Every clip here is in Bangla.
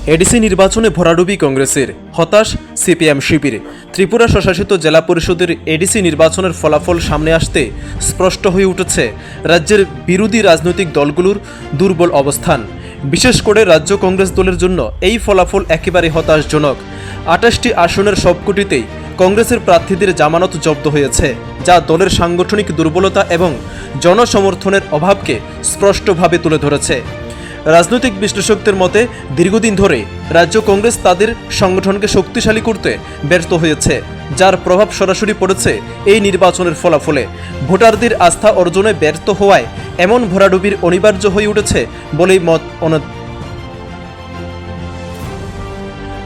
এডিসি নির্বাচনে ভরাডুবি কংগ্রেসের, হতাশ সিপিএম শিবির। ত্রিপুরা স্বশাসিত জেলা পরিষদের এডিসি নির্বাচনের ফলাফল সামনে আসতে স্পষ্ট হয়ে উঠেছে রাজ্যের বিরোধী রাজনৈতিক দলগুলোর দুর্বল অবস্থান। বিশেষ করে রাজ্য কংগ্রেস দলের জন্য এই ফলাফল একেবারে হতাশজনক। ২৮টি আসনের সবকটিতেই কংগ্রেসের প্রার্থীদের জামানত জব্দ হয়েছে, যা দলের সাংগঠনিক দুর্বলতা এবং জনসমর্থনের অভাবকে স্পষ্টভাবে তুলে ধরেছে। রাজনৈতিক বিশ্লেষকদের মতে দীর্ঘদিন ধরে রাজ্য কংগ্রেস তাদের সংগঠনকে শক্তিশালী করতে ব্যর্থ হয়েছে, যার প্রভাব সরাসরি পড়েছে এই নির্বাচনের ফলাফলে। ভোটারদের আস্থা অর্জনে ব্যর্থ হওয়ায় এমন ভরাডুবির অনিবার্য হয়ে উঠেছে বলেই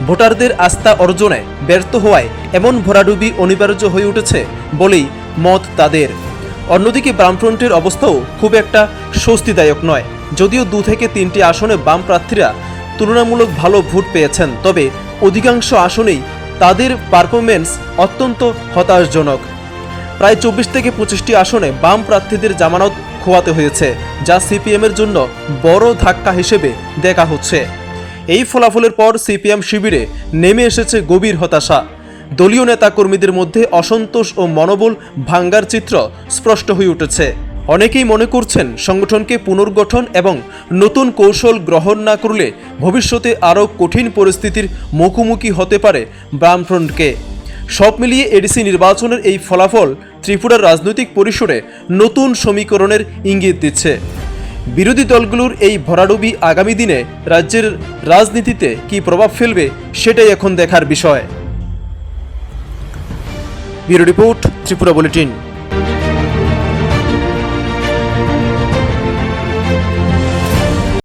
ভোটারদের আস্থা অর্জনে ব্যর্থ হওয়ায় এমন ভরাডুবি অনিবার্য হয়ে উঠেছে বলেই মত তাদের। অন্যদিকে বামফ্রন্টের অবস্থাও খুব একটা স্বস্তিদায়ক নয়। যদিও ২ থেকে ৩টি আসনে বাম প্রার্থীরা তুলনামূলক ভালো ভোট পেয়েছেন, তবে অধিকাংশ আসনেই তাদের পারফরমেন্স অত্যন্ত হতাশজনক। প্রায় ২৪ থেকে ২৫টি আসনে বাম প্রার্থীদের জামানত খোয়াতে হয়েছে, যা সিপিএমের জন্য বড় ধাক্কা হিসেবে দেখা হচ্ছে। এই ফলাফলের পর সিপিএম শিবিরে নেমে এসেছে গভীর হতাশা। দলীয় নেতাকর্মীদের মধ্যে অসন্তোষ ও মনোবল ভাঙ্গার চিত্র স্পষ্ট হয়ে উঠেছে। অনেকেই মনে করছেন সংগঠনকে পুনর্গঠন এবং নতুন কৌশল গ্রহণ না করলে ভবিষ্যতে আরও কঠিন পরিস্থিতির মুখোমুখি হতে পারে বামফ্রন্টকে। সব মিলিয়ে এডিসি নির্বাচনের এই ফলাফল ত্রিপুরার রাজনৈতিক পরিসরে নতুন সমীকরণের ইঙ্গিত দিচ্ছে। বিরোধী দলগুলোর এই ভরাডুবি আগামী দিনে রাজ্যের রাজনীতিতে কী প্রভাব ফেলবে সেটাই এখন দেখার বিষয়। Bureau report, Tripura bulletin.